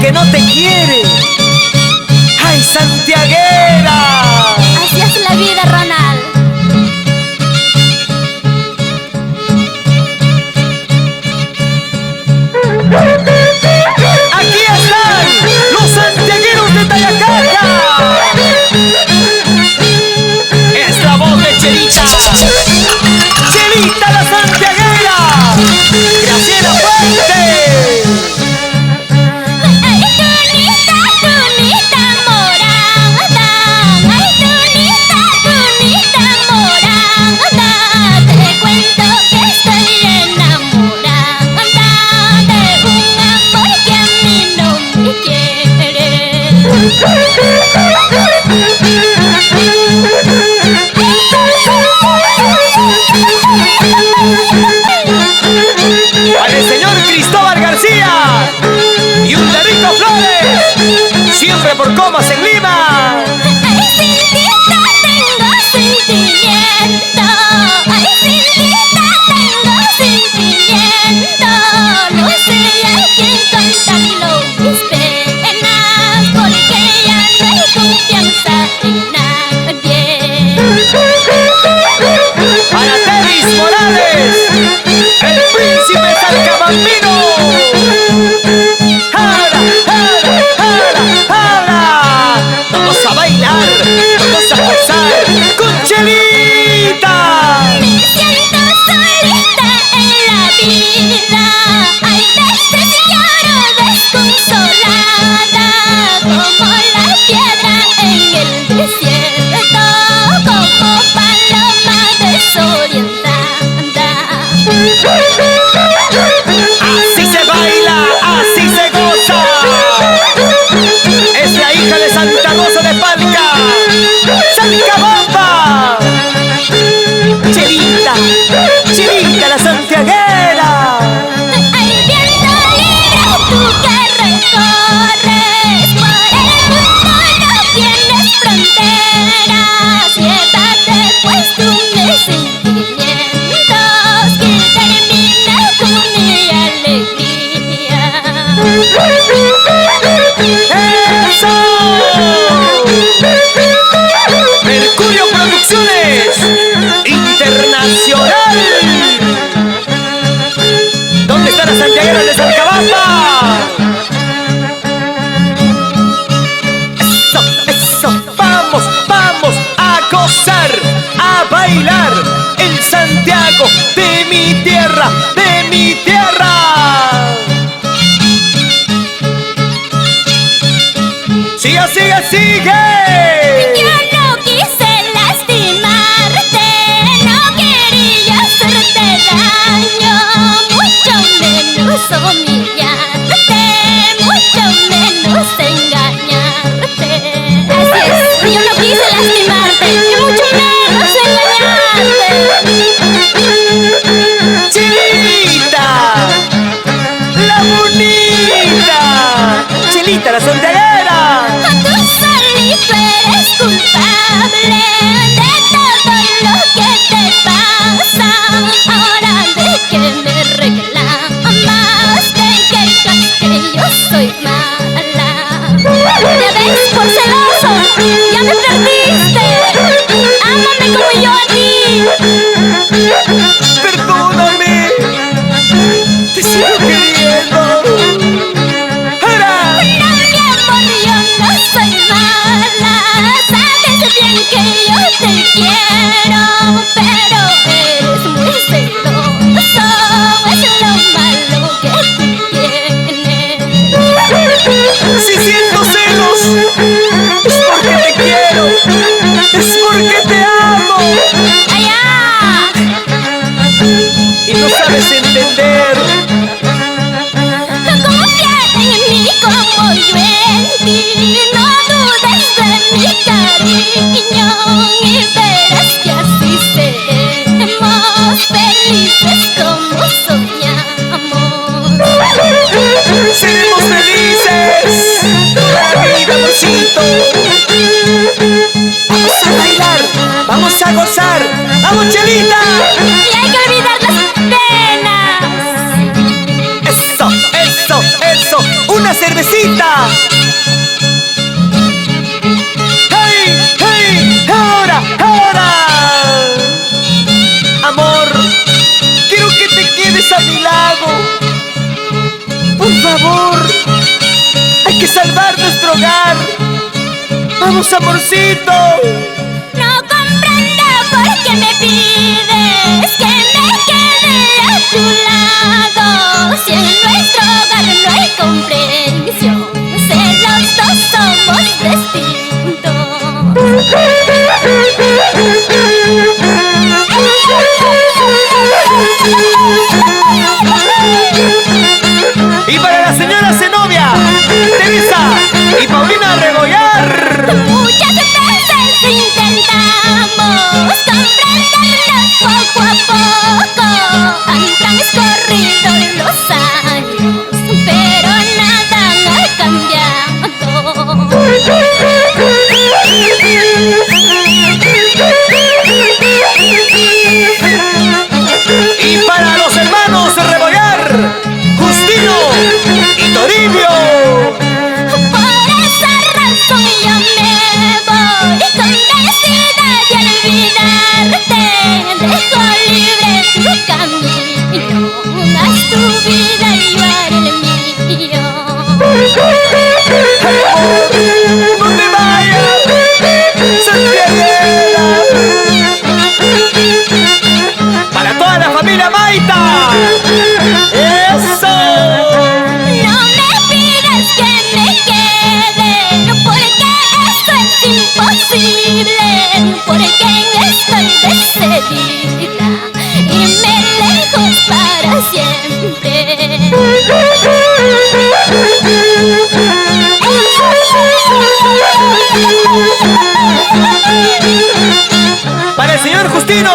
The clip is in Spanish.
que no te quiere. ¡Ay, santiaguera! Así es la vida, Ronald. ¡Aquí están los santiagueros de Tayacaja! Es la voz de Chelita. ¡Chelita la santiaguera! ¡Graciela Fuente! Ay, tunita, tunita morada. Ay, tunita morada. Te cuento que estoy enamorada de un amor que a mí no me quiere. Para el señor Cristóbal García y un de Rico Flores, siempre por Comas en Lima. Ay, Cintita, tengo sentimiento. Ay, Cintita, tengo sentimiento. No sé a quién contarlo mis penas, porque ya no hay confianza en nadie. Para Tevis Morales, el príncipe salcabambino. ¡Jala, jala, jala, jala! Vamos a bailar, vamos a gozar con Chelita. Me siento solita en la vida. Hay veces lloro desconsolada, como la piedra en el desierto, como paloma desorientada. Así se baila, así se goza. Es la hija de Santa Rosa de Palca, Salcabamba. Chelita, Chelita la santiaguera. Hay viento libre tú que recorres por el mundo, no tienes fronteras. Llévate pues tú mis sentimientos, que termine con mi alegría. ¡Eso! Mercurio Producciones Internacional. ¿Dónde están las santiagueras de Salcabamba? Eso, eso, vamos, vamos a gozar, a bailar el Santiago de mi tierra, de mi tierra. ¡Sigue, sigue, sigue! Yo no quise lastimarte, no quería hacerte daño, mucho menos humillarte, mucho menos engañarte. Así es, yo no quise lastimarte, y mucho menos engañarte. ¡Chelita! ¡La bonita! ¡Chelita, la santiaguera! Tú solito eres culpable de todo lo que te pasa. Ahora de que me reclamas, te quejas que yo soy mala. ¿Ya ves, por celoso? ¡Ya me perdiste! ¡Ámame como yo a ti! ¡Perdóname! ¡Te sigo queriendo! ¡Ahora! No, mi amor, yo no soy mala. Sabes bien que yo te quiero, pero eres muy celoso. Es lo malo que tú tienes. Si siento celos, es porque te quiero, es porque te amo. ¡Allá! Y no sabes entender. Confía en mí como yo en ti. No dudes de mi cariño y verás que así seremos felices como soñamos. Seremos felices toda la vida, amorcito. Vamos a bailar, vamos a gozar. ¡Vamos, Chelita! Y hay que olvidar las penas. Eso, eso, eso. Una cervecita. ¡Hey, hey! ¡Ahora, ahora! Amor, quiero que te quedes a mi lado. Por favor, hay que salvar nuestro hogar. ¡Vamos, amorcito! No comprendo por qué me pides que me quede a tu lado. Si en nuestro hogar no hay comprensión, si los dos somos distintos. Y para la señora Zenobia, Teresa y Paulina Rebollar. Muchas veces intentamos comprendernos poco a poco. Han transcurrido los años, pero nada ha cambiado. Y para los hermanos Rebollar, Justino y Toribio. Por esa razón yo me voy convencida de olvidarte. Dejo libre tu camino, haz tu vida y yo haré el mío. ¡No te vayas, santiaguera! Para toda la familia Maita. ¡Eso! No me pidas que me quede, porque eso es imposible, porque estoy decidida irme lejos para siempre. Para el señor Justino,